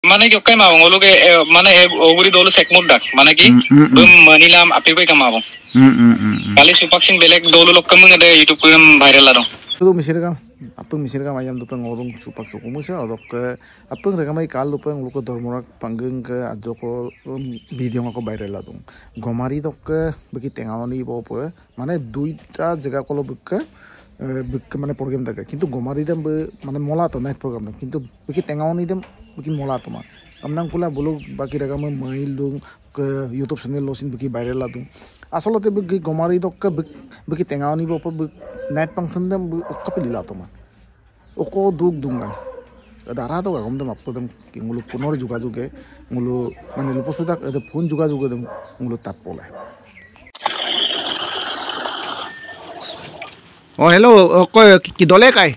Mana ki okai mabong ulu ke mana oguri dolu sekmut dak mana ki bum manilam api koi kamabong kali supaksing belek dolu lokam ngade YouTube kuram viral ladong tu misirga apeng misirga mayam tu peng orang supak suku musa odok ke apeng reka mai kal tu peng luka dormorak panggeng ke adjoko video ngako viral ladong gomari dok ke bagi tengawani bopo mana duita jaga kolo buka মানে programme থাকে কিন্তু গমারি them মানে মলা তো night programme না কিন্তু বাকি টেঙ্গাওনি them বাকি মলা তো মা আমনাং কুলা বলু বাকি রাগা মে মাইল দুং ইউটিউব চ্যানেল লসিন বাকি ভাইরাল লাদুং আসলতে বাকি গমারি দক বাকি টেঙ্গাওনি বপ নাইট ফাংশন দেম অকপলি লা তো মা অক দুক দুংগা দারা তো গম দেম আপু দেম কি মুলু পুনর যোগাযোগে মুলু মানে লুপসুদা ফোন যোগাযোগে দেম মুলু তাপ পলে Oh hello, koi kidole kai?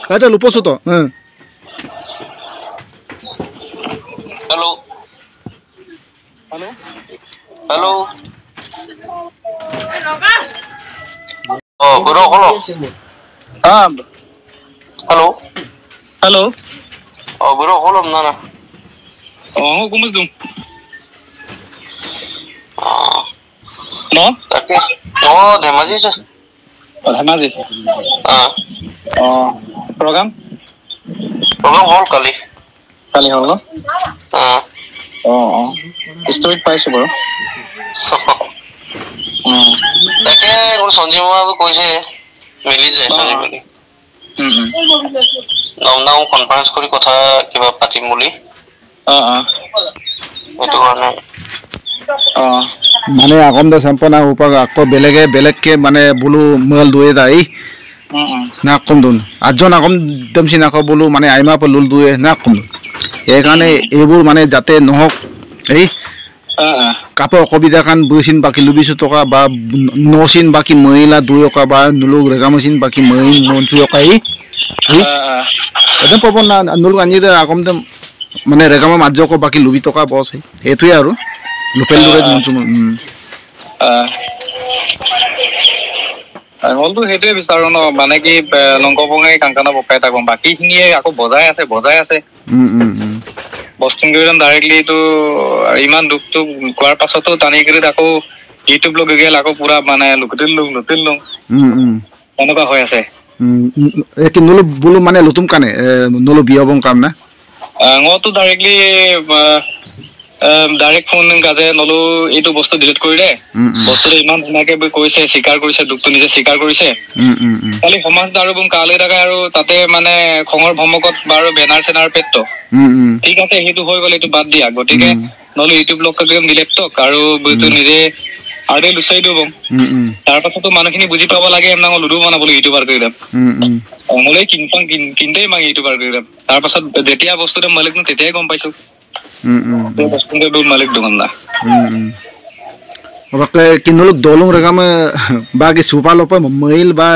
Ada lupa suto. Hello. Hello. Hello. Oh, guru hello. Hello. Hello. Oh, guru hello nana. Oh, kumus dum. No? Okay. Oh, Dhemaji sir. Oh, Dhemaji. Oh, program? Program hall kali. Kali hall no? Oh. Story paise bro. Take un Sanjeev babu koise mili jay Sanjeev bali. Now conference kori kotha kiba patim boli. Etu karone. মানে আগম দে সম্পনা উপা আকো বেলেগে মানে বুলু মল দুয়ে দাই না কম দুন আজন আগম দমসি না কো বুলু মানে আইমা প লুল দুয়ে না কম এই কারণে এইবোৰ মানে যাতে নহক এই কাপ অকবিদা কান বুইছিন বাকি লুবিসু টকা বা নসিন বাকি মহিলা দুয়কা বা নুলু রেগামসিন বাকি মহিন মনসুয়কা এই একদম পবন না নুলু আনি দে আগম দম মানে রেগামা মাজকো বাকি লুবি টকা বস এতুই আৰু লোকেল লোকে মনচু হলটো হেতুৱে বিচাৰো ন মানে কি লংকপঙে কাংকানা পকাই থাকো বাকি খিনিয়ে আকৌ বজাই আছে বস্তুংগিৰন ডাইৰেক্টলি তো ইমান দুখটো কোৱাৰ পাছতো টানি কৰি আকৌ ইউটিউব লগ গেল আকৌ পুৰা মানে লুকতিল এনেকুৱা হৈ আছে একি নলু বুলু মানে লুতুম কানে নলু বিয়াবং কাম না ngতো ডাইৰেক্টলি ডাইৰেক্ট ফোন গাজে নলু এইটো বস্তু ডিলিট কৰি দে বস্তুটো ইমান ধুনাকে কৈছে স্বীকাৰ কৰিছে দুখটো নিজে স্বীকাৰ কৰিছে খালি সমাজ আৰু বুম কালে দাগা আৰু তাতে মানে খঙৰ ভমকত বাৰু বেনাৰ চেনাৰ পেটটো ঠিক আছে হেতু হৈ গলে এইটো বাদ দিয়া গটিকে নলু ইউটিউব লগ কৰি ডিলিট টক আৰু বুইটো নিজে আৰে লুচাই দিব তাৰ পাছতো মানুহখিনি বুজি পাব লাগে এমনা লুডু বনাবলৈ ইউটিউবাৰ কৰি দম অমলে কিনতে মাগে ইউটিউবাৰ কৰি দম তাৰ পাছত যেতিয়া বস্তুটো মালিক ন তেতিয়াই গম পাইছো বস্তুটো দল মালিক দোকানদাৰ ওকে কিনলু দলং রেগামে বাকি সুপালপ মইল বা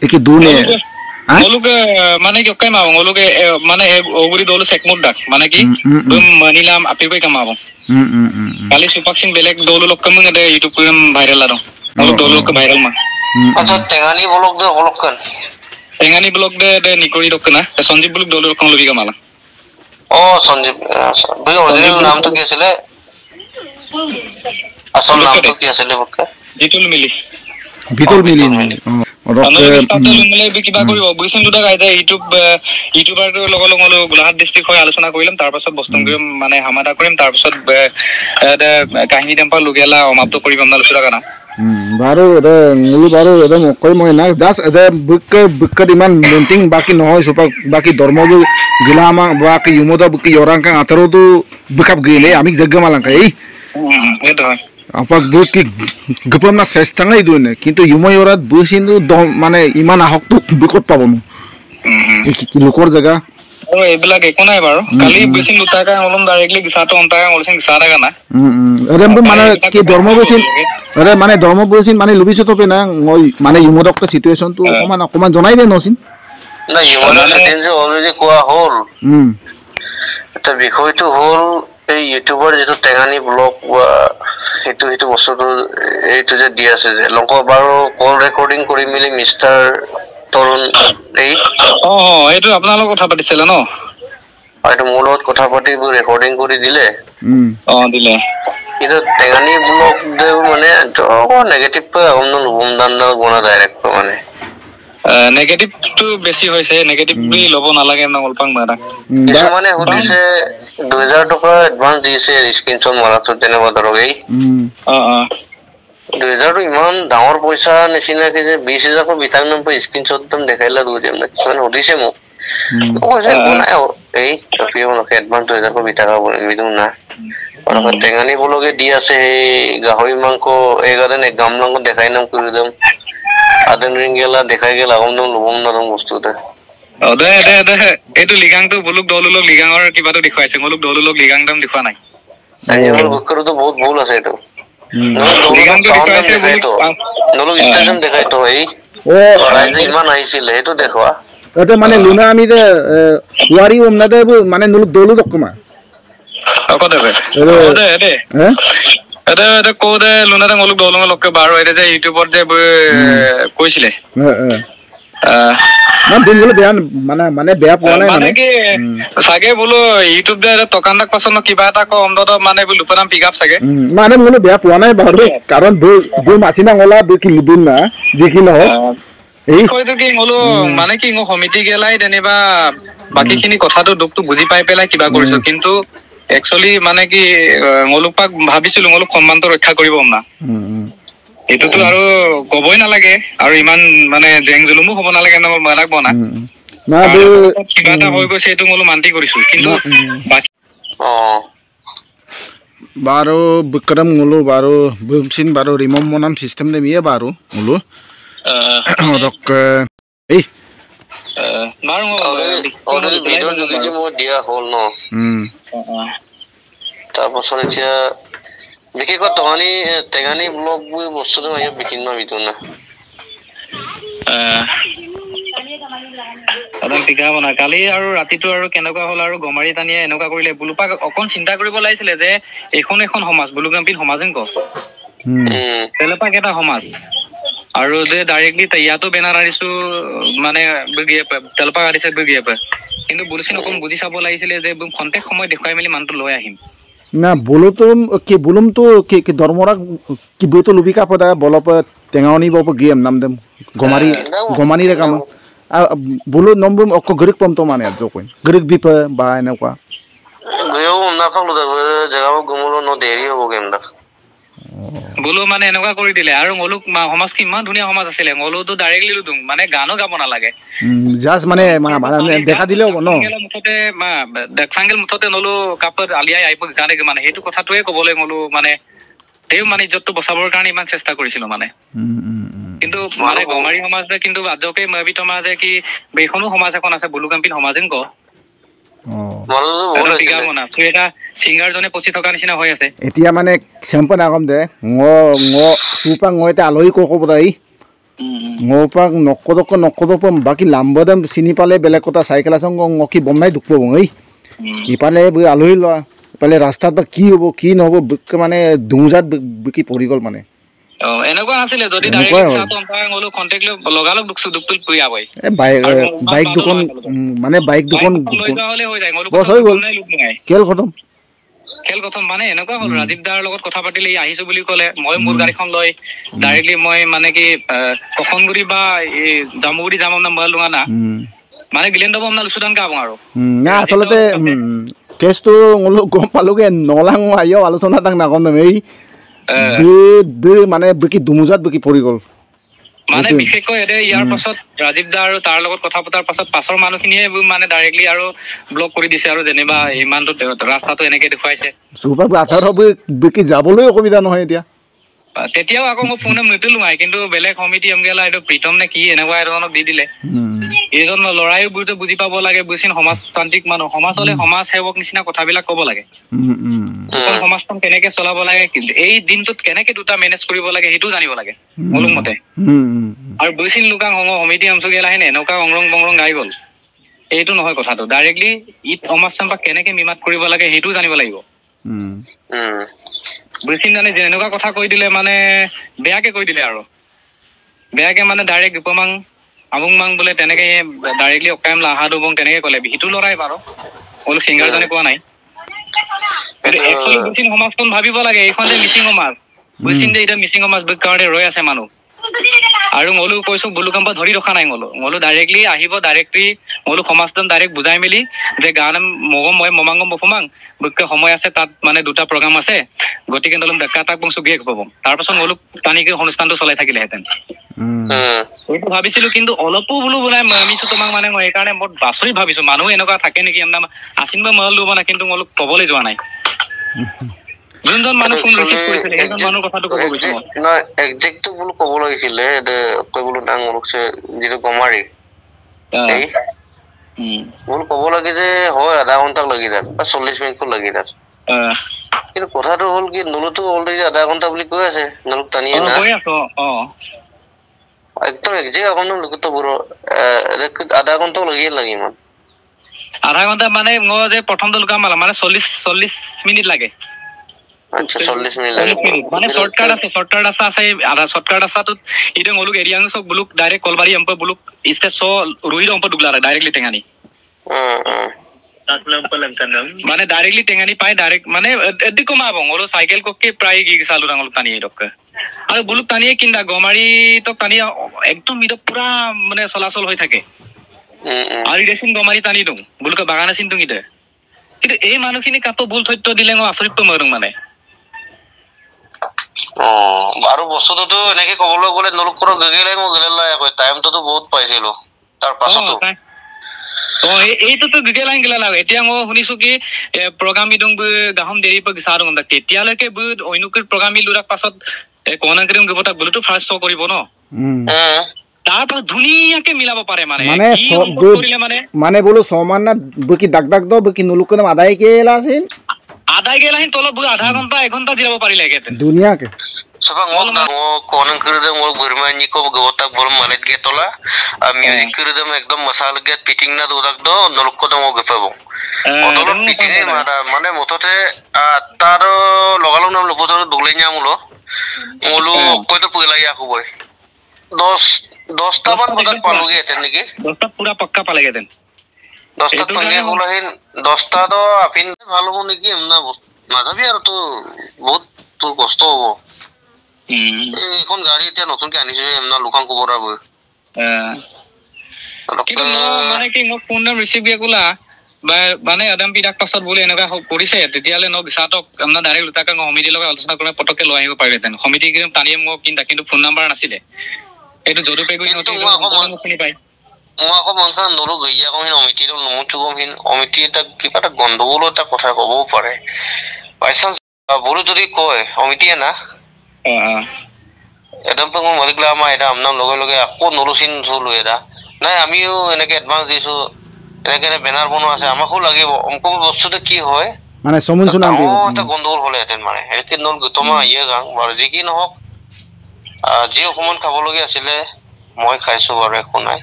একি দুনে ওলুকে মানে কি ওকাই মাবং ওলুকে মানে ওগুরি দলু sekmut dak মানে কি bum manilam api koi kamabong kali supaksing belek dolu lokkam ngade YouTube kuram viral ladong olu dolu ke viral ma acha tengani blog de nikori dokkana Sanjeev blog dolu lokkam lobi kamala oh Sanjeev bhai original naam to ki asile asal naam to ki asile bokka bitul mili কিবা কৰিব বুইছেন দুটা গাইছে YouTuber লগৰ Golaghat district হৈ আলোচনা কৰিলাম তাৰ পাছত বস্তুংগিৰ মানে হামাদা কৰিম তাৰ পাছত কাহিনী টেম্পাৰ লুগেলা সমাপ্ত কৰিম আমৰা আলোচনা কানা বাৰো এ নিলি বাৰো এদম কই মই না জাস্ট এ বুক ইমান মেন্টিং বাকি নহয় সুপা বাকি ধর্মবু গিলামা বাকি ইমোদা বুকি ওরাঙ্কা আতরোদু বুকাপ গিলে আমি জগমালাঙ্কা এই এটা আপাক বুকি গপম না চেষ্টাই দুনে কিন্তু ইময়রাত বুসিনু মানে ইমান আহকটো বিকট পাবনো কি লোকৰ জায়গা ও এবিলাক একো নাই বাৰু কালি বুসিন লুটাকা অলম ডাইরেক্টলি গিসাটো অন্তাকা অলসিন গিসাটা গানা এরম মানে কি ধর্ম বুসিন আরে মানে ধর্ম বুসিন মানে লুবিছো তো না মানে ইমদক সিচুয়েশন তো অকমান জনাই দে নসিন না ইমদক সেদিন যে অলরেডি কোয়া হল এটা বিষয়টো হল এই ইউটিউবৰ যেটো টেঙানি ব্লগ হেতু বস্তুটো এইটো যে দি আছে যে লংক বাৰু কল ৰেকৰ্ডিং কৰি মিলি মিস্টাৰ তৰুণ এই এইটো আপোনাৰ লগত কথা পাতিছিলে ন এইটো মোৰ লগত কথা পাতি ৰেকৰ্ডিং কৰি দিলে দিলে কিন্তু টেঙানি ব্লক দেও মানে নেগেটিভ বনা ডাইৰেক্ট মানে নেগেটিভটো বেছি হৈছে নেগেটিভ বুলি ল'ব নালাগে নলপাং মাৰা কিছুমানে সুধিছে 2000 টকা এডভান্স দিছে স্ক্ৰিনশ্বট মাৰাটো তেনেকুৱা ধৰক এই 2000 ইমান ডাঙৰ পইচা নিচিনাকে যে 20000 কো বিতাং নাম স্ক্ৰিনশ্বট একদম দেখাইলা কিছুমানে সুধিছে মোক কৈছে বনাই এই তফিও এডভান্স 2000 কো বিতাকা বিদু না টেঙানি বলকে দি আছে এই গাহৰি মাংস এগাden একদম লং দেখাই নাম কৰি দম আদন ৰিং গেলা দেখাই গেল আগম দম লবম না দম বস্তুতে দে এইটো লিগাংটো বুলুক দলুলক লিগাঙৰ কিবাটো দেখুৱাইছে মুলুক দলুলক লিগাং দাম দেখুৱা নাই আইজল বকৰটো বহুত ভুল আছে এটো লিগাংটো দেখুৱাইছে নলুক ষ্টেডিয়াম দেখাই তো এই ৰাইজে ইমান আহিছিল হেতু দেখুৱা এতে মানে লুনা আমি যে ওয়ারি ওমনা দে মানে নলুক দলু দকমা কদবে দে এটা কোডে লুনাটা মুলুক দলুং লকে বাৰো এতে যে ইউটিউবত যে কৈছিলে না দিনগুলো বেয়া মানে বেয়া পোৱা নাই মানে কি সাগে বলো ইউটিউব দে টকানক পছন্দ কিবা এটা ক অমদত মানে লুপনাম পিকআপ সাগে মানে মুলো বেয়া পোৱা নাই বাৰু কাৰণ দুই মাছিনা গলা দুই কি লুদিন না যি কি নহ এই কইতো কি হলো মানে কি সমিতি গেলাই দেনেবা বাকিখিনি কথাটো দুখটো বুজি পাই পেলাই কিবা কৰিছো কিন্তু একচুয়ালি মানে কি মলুপাক ভাবিছিলো মলুক সম্মানটো ৰক্ষা কৰিব না এটোতো আৰু কবই নালাগে আৰু ইমান মানে জেং জুলুমো হ'ব নালাগে ন মালাক বনা না কিবা এটা হৈ গৈছে এটো মলু মান্তি কৰিছো কিন্তু baru bekerem ngulu baru bumsin baru rimom monam sistem dem iya baru ngulu dok baru already video juga je mau dia hol no তাৰপাছত এতিয়া দেখি কত তহানি টেঙানি ব্লগ বই বস্তুটো আইয়া বিকিন মা বিতু না আদম পিকা বনা কালি আৰু ৰাতিটো আৰু কেনেকুৱা হল আৰু গমাৰি টানিয়ে এনেকুৱা কৰিলে বুলুপাক অকন চিন্তা কৰিব লাগিছিলে যে এখন সমাজ বুলুগাম্পিন সমাজেন ক তেলপাক এটা সমাজ আৰু যে ডাইৰেক্টলি ইয়াতো বেনাৰ আনিছো মানে তেলপাক আনিছে কিন্তু বুলুচিন অকন বুজি চাব লাগিছিলে যে খন্তেক সময় দেখুৱাই মেলি মানুহটো লৈ আহিম না বলুতুম কি বুলুম তো কি দরমরা কি বইতো লুবিকা পদা বলপ টেঙানি বপ গেম নাম দেম গমানি রে কাম বুলু নম্বম অক গরিক পম তো মানে জকই গরিক বিপ বা এনেকুৱা গয়ো না খালো দে জায়গা গমলো ন দেৰি হ'ব গেম দা বুলু মানে এনেকুৱা কৰি দিলে আৰু মলুক সমাজ কি ইমান ধুনীয়া সমাজ আছিলে মলুটো ডাইৰেক্টলি লুদুং মানে গানো গাব নালাগে জাস্ট মানে দেখা দিলে হ'ব ন মুঠতে দেখসাংগেল মুঠতে নলু কাপৰ আলিয়াই আইপ গানে মানে হেতু কথাটোৱে কবলৈ মলু মানে তেও মানে ইজ্জতটো বচাবৰ কাৰণে ইমান চেষ্টা কৰিছিল মানে কিন্তু মানে গমাৰি সমাজে কিন্তু আজকে মবিত সমাজে কি বেখনো সমাজ এখন আছে বুলুগাম্পিন সমাজেন ক এটা সিঙ্গাৰ জনে পচি থকা নিচিনা হৈ আছে এতিয়া মানে চেম্পন আগম দে সুপা এটা আলহী কব দাই পাক নকদক বাকি লাম্বদাম চিনি পালে বেলেগ কথা চাইকেল আছং কি বনাই দুখ পাব এই ইপালে আলহী লোৱা ইপালে ৰাস্তাত বা কি হ'ব কি নহ'ব মানে দুজাত কি পৰি গ'ল মানে এনেকুৱা নাছিলে যদি ডাইৰেক্ট চাটো অম্পায়াৰ গলো কন্টাক্ট লগালগ দুখটো পুয়াবই বাইক দুখন মানে বাইক দুখন লৈ যোৱা হলে হৈ যায় বস হৈ গ'ল খেল খতম মানে এনেকুৱা হ'ল ৰাজীৱ দাৰ লগত কথা পাতিলে আহিছো বুলি ক'লে মই মোৰ গাড়ীখন লৈ ডাইৰেক্টলি মই মানে কি কখনগুৰি বা জামুগুৰি যাম না মই লুঙা না মানে গিলেণ্ড বম না লুচুদান কাম আৰু না আচলতে কেছটো গম পালোগে নলাং আইও আলোচনা তাক নাকম এই মানে কি দুমুজাত কি পৰি গ'ল মানে বিশেষকৈ ইয়াৰ পাছত ৰাজীৱ দা আৰু তাৰ লগত কথা পতাৰ পাছত পাছৰ মানুহখিনিয়ে মানে ডাইৰেক্টলি আৰু ব্লক কৰি দিছে আৰু যেনিবা ইমানটো ৰাস্তাটো এনেকে দেখুৱাইছে সুপা আঠাৰ কি যাবলৈ অসুবিধা নহয় এতিয়া তেতিয়াও আকৌ মই ফোনে নিদিলো নাই কিন্তু বেলেগ সমিতি এমগেলা এইটো প্ৰীতম নে কি এনেকুৱা এজনক দি দিলে এইজন লৰাইও বুজি পাব লাগে বুজিন সমাজতান্ত্ৰিক মানুহ সমাজ হলে সমাজ সেৱক নিচিনা কথাবিলাক ক'ব লাগে সমাজখন কেনেকে চলাব লাগে এই দিনটোত কেনেকে দুটা মেনেজ কৰিব লাগে সেইটো জানিব লাগে মলুক মতে আৰু বুজিন লুকাং সমিতি অংশগেলা হেনে এনেকুৱা অংৰং বংৰং গাই গ'ল এইটো নহয় কথাটো ডাইৰেক্টলি ই সমাজখন বা কেনেকে মিমাত কৰিব লাগে সেইটো জানিব লাগিব বুজিন জানে যে এনেকুৱা কথা কৈ দিলে মানে বেয়াকে কৈ দিলে আৰু বেয়াকে মানে ডাইৰেক্ট উপমাং আবুং মাং বোলে তেনেকে ডাইৰেক্টলি অকাম লাহাদু বং তেনেকে ক'লে বিহিটো লৰাই বাৰু বোলো সিংগাৰজনে কোৱা নাই একচুৱেলি মিচিং সমাজখন ভাবিব লাগে এইখন যে মিচিং সমাজ বুজিছিন যে এতিয়া মিচিং সমাজ কাৰণে ৰৈ আছে মানুহ আৰু মলো কৈছো বুলুকাম্পা ধৰি ৰখা নাই মলো ডাইৰেক্টলি আহিব ডাইৰেক্টলি মলো সমাজখন ডাইৰেক্ট বুজাই মেলি যে গান মগম মই মমাংগম বফমাং বুকে সময় আছে তাত মানে দুটা প্ৰগ্ৰাম আছে গতিকে নলম দেখা তাক বংশু গিয়ে পাব তাৰপাছত মলো পানীকে অনুষ্ঠানটো চলাই থাকিলেহেঁতেন এইটো ভাবিছিলো কিন্তু অলপো বোলো বনাই মিছো তোমাক মানে মই এইকাৰণে মই বাছৰি ভাবিছো মানুহ এনেকুৱা থাকে নেকি এমনা আছিন বা মল ল'ব না কিন্তু মলো ক'বলৈ যোৱা নাই যোনজন মানুহ ফোন ৰিচিভ কৰিছিলে সেইজন মানুহ কথাটো ক'ব গৈছো না একজেক্টটো বোলো ক'ব লাগিছিলে কৈ বোলো ডাঙৰকছে যিটো গমাৰি এই বোলো ক'ব লাগে যে হয় আধা ঘণ্টা লাগি যায় বা 40 মিনিট লাগি যায় কিন্তু কথাটো হ'ল কি নলুটো অলৰেডি আধা ঘণ্টা বুলি কৈ আছে নলুক টানিয়ে না একদম একজেক্ট এখন লোকটো বড় আধা ঘণ্টা লাগি মান আধা ঘণ্টা মানে মই যে প্ৰথমটো লুকা মালা মানে 40 মিনিট লাগে আচ্ছা 40 মিনিট লাগে মানে শর্টকাট আছে আধা শর্টকাট আসাটো ইদে মলুক এরিয়াং সব বুলুক ডাইরেক্ট কলবারি আম্প বুলুক ইস্তে সো রুহির আম্প ডুগলা ডাইরেক্টলি টেঙ্গানি মানে ডাইরেক্টলি টেঙ্গানি পাই ডাইরেক্ট মানে এদি কমা বং ওলো সাইকেল কোকে প্রায় গি সালু রাঙল টানি রক আর বুলুক টানিয়ে কিনা গমারি তো টানি একদম মিড পুরা মানে চলাচল হৈ থাকে আর রেসিন গমারি টানি দং বুলুক বাগান আছিন তুং ইদে কিন্তু এই মানুহখিনি কাটো ভুল তথ্য দিলে আচৰিত মৰং মানে আৰু বস্তুটো এনেকে ক'বলৈ গ'লে নলুকৰ গগেলাই টাইমটো বহুত পাইছিলো তাৰ পাছতো এইটোতো গগেলাই গেলা এতিয়া মই শুনিছো কি প্ৰগ্ৰাম ইদং গাহম দেৰি পে গিসাৰং দা তেতিয়ালৈকে অইনুকৰ প্ৰগ্ৰাম ইলুৰাক পাছত কোনাকৰিম গবতা বুলুটো ফাৰ্স্ট শো কৰিব ন তাৰপৰ ধুনিয়াকে মিলাব পাৰে মানে মানে বলো সমান না বকি ডাক ডাক দ বকি নলুকৰ নাম আদায় কেলা আছিন আদায় গেলাহিন তলত আধা ঘন্টা 1 ঘন্টা জিৰাব পাৰিলে হেতেন দুনিয়াকে সবা কোনন করে দে মোর গুরমানি কো গওতা বল মানেত গে তোলা মিউজিক করে দে একদম মশাল গে পিটিং না দুদাক দ নলক কো দম গফাবো অদল পিটিং মানে মততে তার লগালো নাম লবতর দুগলাই নামুলো মলু কয়তো পয়লাই আকবই 10টা মান বজাত পালুগে এতেন নেকি 10টা পুরা পাক্কা পালেগে দেন 10টা তঙ্গে বলহিন 10টা তো আপিন ভালো নেকি এমনা নাযাবি আর তো বহুত তোর কষ্ট হবো এখন গাড়ী এতিয়া নতুনকে আনিছে এমনা লোকাং কবৰাব কিন্তু মানে কি মই ফোন নাম ৰিচিভ গেকুলা মানে আদম পিডাক পাছত বুলি এনেকা কৰিছে তেতিয়ালে ন বিসাতক এমনা ডাইৰেক্ট লুটাকা সমিতি লগত আলোচনা কৰি পটকে লৈ আহিব পাৰিলেতেন সমিতি কিম টানিয়ে মোক কিন্তু ফোন নাম্বাৰ নাছিলে এইটো জৰু পেগুই নতুন শুনি পাই মই আকৌ মনখন নৰো গইয়া কমিন অমিতিৰ নমুচু কমিন অমিতি এটা কিবা এটা গণ্ডগোল এটা কথা ক'বও পাৰে বাইচান্স বড়ো যদি কয় অমিতিয়ে না একদম তো মলিকলা আমাৰ এটা আমনাম লগে লগে আকৌ নলুচিন চলো এটা নাই আমিও এনেকে এডভান্স দিছো এনেকে বেনার বনো আছে আমাকো লাগিব অমকো বস্তুতে কি হয় মানে সমুন সুনাম দিব এটা গন্ডগোল হলে হেতেন মানে একে নল গতমা ইয়ে গাং বার যি কি নহক যি অকমান খাবলগি আছিলে মই খাইছো বাৰু একো নাই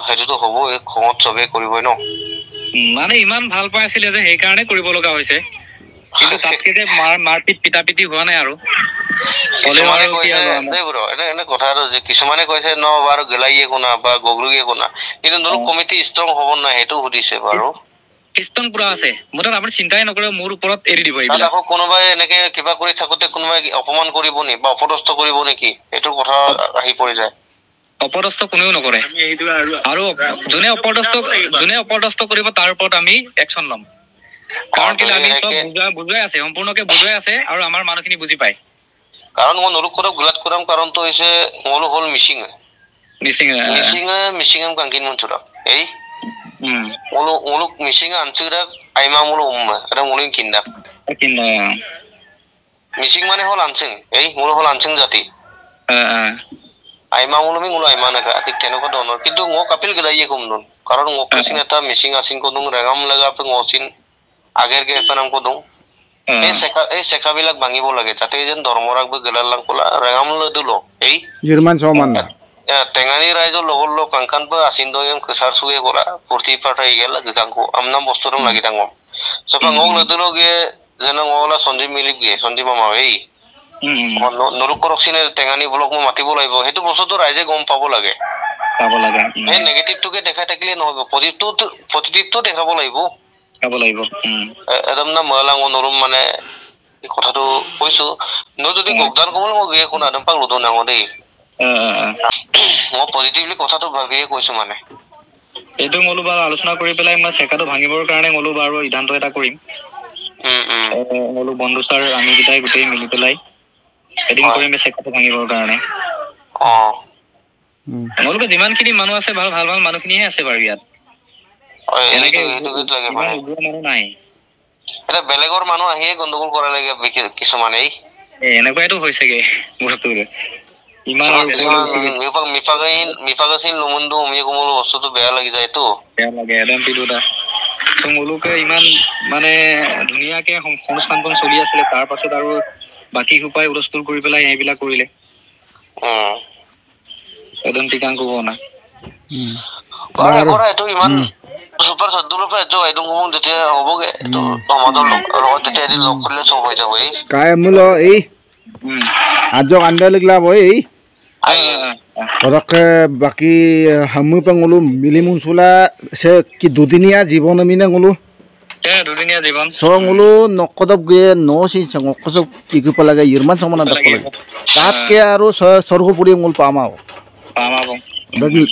হেতুটো হ'ব এক খমত সবে কৰিবই ন মানে ইমান ভাল পাই আছিল যে সেই কাৰণে কৰিব লগা হৈছে কিন্তু তাতকে যে মাৰপিট পিটাপিটি হোৱা নাই আৰু কিছুমানে কৈছে দেই ব্ৰ এনে কথা আৰু যে কিছুমানে কৈছে ন বাৰু গলাইয়ে কোনা বা গগৰুয়ে কোনা কিন্তু নল কমিটি ষ্ট্ৰং হ'ব না হেতু সুধিছে বাৰু ষ্ট্ৰং পুৰা আছে মোটা আপুনি চিন্তাই নকৰে মোৰ ওপৰত এৰি দিব এইবিলাক আকৌ কোনোবাই এনেকে কিবা কৰি থাকোতে কোনোবাই অপমান কৰিব নি বা অপদস্থ কৰিব নেকি এটো কথা আহি পৰি যায় অপদস্থ কোনেও নকৰে আৰু যোনে অপদস্থ কৰিব তাৰ ওপৰত আমি একচন লম কাৰণ কি আমি সব বুজাই আছে সম্পূৰ্ণকে বুজাই আছে আৰু আমাৰ মানুহখিনি বুজি পায় কাৰণ মই নলুক কৰক গুলাত কৰাম কাৰণটো হৈছে মল হল মিচিং কাংকিন মনচুৰা এই মলুক মিচিং আনচুৰা আইমা মল উম্মা এটা মলিন কিন্দা মিচিং মানে হল আনচিং এই মল হল আনচিং জাতি আইমা মলমি মল আইমা নাকা ঠিক তেনেকুৱা ধৰণৰ কিন্তু মই কাপিল গলাইয়ে কম নন কাৰণ মোক কিছিন এটা মিচিং আছিং কদুং ৰেগাম লাগা পে মচিন আগেৰ কে ফেনাম কদুং এই সেকাবিলাক ভাঙিব লাগে যাতে যেন ধৰ্মৰাক গেলালাং কোলা ৰেগাম লদুলো এই জাৰ্মান সমান টেঙানি ৰাইজৰ লগৰ লগ কাংকান পে আসিন দয়ম কসাৰ সুগে কৰা পূৰ্তি পাঠাই গেল গাংকো আমনাম বস্তুৰং লাগি থাকম সপা ngol লদুলো গে যেন ngola সঞ্জীৱ মিলিপ গে সঞ্জীৱ মামা এই নৰুক কৰকচিনে টেঙানি ব্লক মই মাতিব লাগিব সেইটো বস্তুটো ৰাইজে গম পাব লাগে এই নেগেটিভটোকে দেখাই থাকিলে নহব পজিটিভটো দেখাব লাগিব একদম না মলাং নৰুম মানে কথাটো কৈছো মই যদি যোগদান কবল মই গিয়ে কোন আদম পাক লুদো নাও দেই মই পজিটিভলি কথাটো ভাবিয়ে কৈছো মানে এইটো মলো বাৰু আলোচনা কৰি পেলাই মই চেকাটো ভাঙিবৰ কাৰণে মলো বাৰু সিদ্ধান্ত এটা কৰিম মলো বন্ধু ছাৰ আমি কিটাই গোটেই মিলি পেলাই এদিন কৰিম চেকাটো ভাঙিবৰ কাৰণে মলো যিমানখিনি মানুহ আছে ভাল ভাল মানুহখিনিহে আছে বাৰু ইয়াত এনেকে লাগে মানে মানুহ নাই এটা বেলেগৰ মানুহ আহিয়ে গণ্ডগোল কৰা লাগে কিছুমানে এনেকুৱাইতো হৈছেগে বস্তুটো ইমান মিফাগাচিন লুমুন্দু উমিয়ে কোমল বস্তুটো বেয়া লাগি যায়তো বেয়া লাগে একদম পিডুটা তো মোলোকে ইমান মানে ধুনীয়াকে অনুষ্ঠানখন চলি আছিলে তাৰ পাছত আৰু বাকী উপায় উলস্থুল কৰি পেলাই এইবিলাক কৰিলে একদম টিকাং কব না কৰা এইটো ইমান সুপাৰ সদুলৰ পৰা jo আইদং কম যেতিয়া হবগে তো সমাজৰ লগত যেতিয়া এদিন লগ কৰিলে চব হৈ যাব কাই মুলো এই আজক আন্দালিকলা বই পরকে বাকি হামু পেঙ্গলু মিলিমুনসুলা সে কি দুদিনিয়া জীবন মিনে গলু দুদিনিয়া জীবন সঙ্গলু নকদব গে নসি সংকসব কিকু পালাগে ইরমান সমনা দকলে তাতকে আরো সর্গপুরি মুল পামাও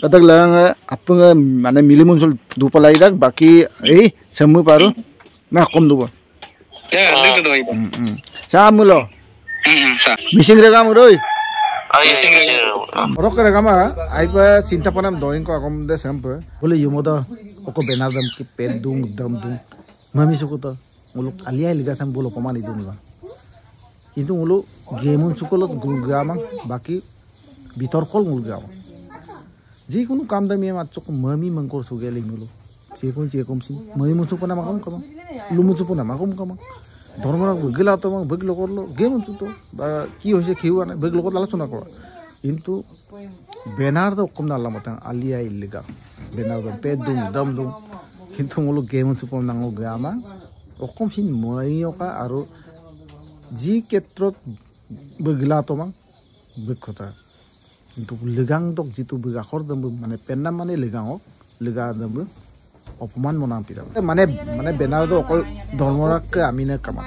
Katak lang apa mana milih muncul dua pelai dak baki semua paru nah kom dua. Itu doa itu. Sama lo. Mesin rekam uroi. mesin Rok rekam apa cinta panam doing ko akom de sampai. Boleh yumoda oko benar dam ki pedung dam dung. Mami suku to muluk alia liga sam bolo paman itu nih. Itu muluk game sukolot gulgamang baki bitor kol gulgamang. যিকোনো কাম দামি মাত্র মামি মংকর সুগেলি মুলো যেকোন যেকমসি মই মুচু পনা মাকম কাম লুমুচু পনা মাকম কাম ধর্মরা গেলা তো বগ লগরলো গেম তো বা কি হইছে খেউয়া না বগ লগর আলোচনা করা কিন্তু বেনার তো কম নালা মত আলিয়া ইলিগা বেনার পেদুম দমদুম কিন্তু মুলো গেম চুপ নাঙ্গো গামা অকমসিন মইয়কা আর জি ক্ষেত্রত বগলা তো মান বক্ষতা কিন্তু লেগাং দক যিটো বিগাখৰ দম মানে পেন্না মানে লেগাঙক লেগা দম অপমান মনাম পিৰা মানে মানে বেনাৰটো অকল ধৰ্মৰাকে আমিনে কামা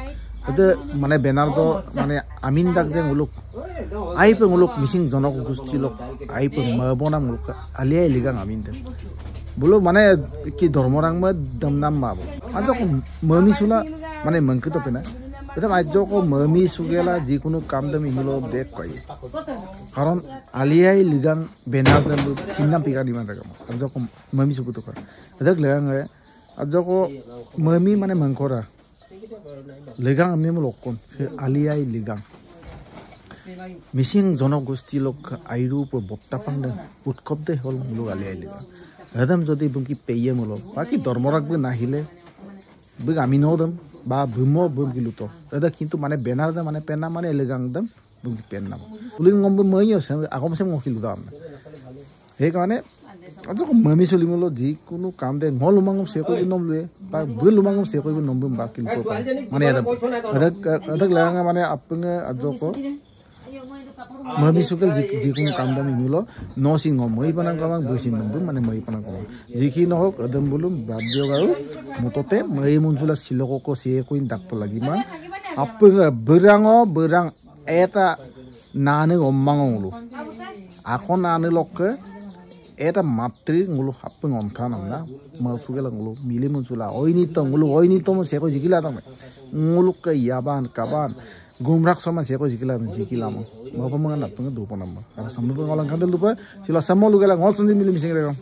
এতে মানে বেনাৰটো মানে আমিন দাক যে মুলুক আইপে মুলুক মিছিং জনক গোষ্ঠী লোক আইপে মবনা মুলুক আলিয়াই লেগাং আমিন দে বলো মানে কি ধৰ্মৰাং মে দম নাম মাবো আজক মমিসুলা মানে মংকিত পেনা এটা আজক মমি সুগেলা যিকোনো কাম দাম ইমলো বেক কয় কারণ আলিয়াই লিগাং বেনার দাম সিন্না পিকা দিমান রাখা আজক মমি সুকুতো কয় দেখ লেগাং আজক মমি মানে মংকরা লেগাং আমি লক্ষণ সে আলিয়াই লিগাং মিসিং জনগোষ্ঠী লোক আইরু বক্তা পান্ডে উৎসব দে হল মুলো আলিয়াই লিগাং হেদাম যদি বুকি পেয়ে মুলো বাকি ধর্মরাক বি নাহিলে বি আমি নদম বা ভূম বগিলো তো এটা কিন্তু মানে বেনার দে মানে পেনা মানে লেগাং দম বুকি পেন নাম পুলিং গম মই আছে আগম সে মখিলো দাম সেই কাৰণে আজক মামি চলিমলো যিকোনো কাম দে মল উমাংম সে কই নম লয়ে বা বুল উমাংম সে কই নম বা কিল মানে এটা লাগা মানে আপনে আজক মামি সুকেল যিকোনো কাম দাম মিলো নসিং মই পানা কাম বসিন নম মানে মই পানা কাম যিকি নহক আদম বলুম বাদ দিও গাও মুততে মই মুনজুলা সিলকক সে কই ডাকপ লাগিমান আপনে বরাং এটা নানে অম্মাংলো এখন নানে লকে এটা মাতৃ গুলো আপন অন্থা নামনা মাসুগেলা গুলো মিলি মুনজুলা ওইনিত সে কই জিকিলা তামে মুলুক ইয়াবান কাবান গুমরাক সমান সে কই জিকিলাম বাবা মঙ্গা নাতঙ্গে দুপনাম আর সামনে পঙ্গলাং খান্দে Lupa সিলা সামো লুগেলা ngol sandi milim sing rekam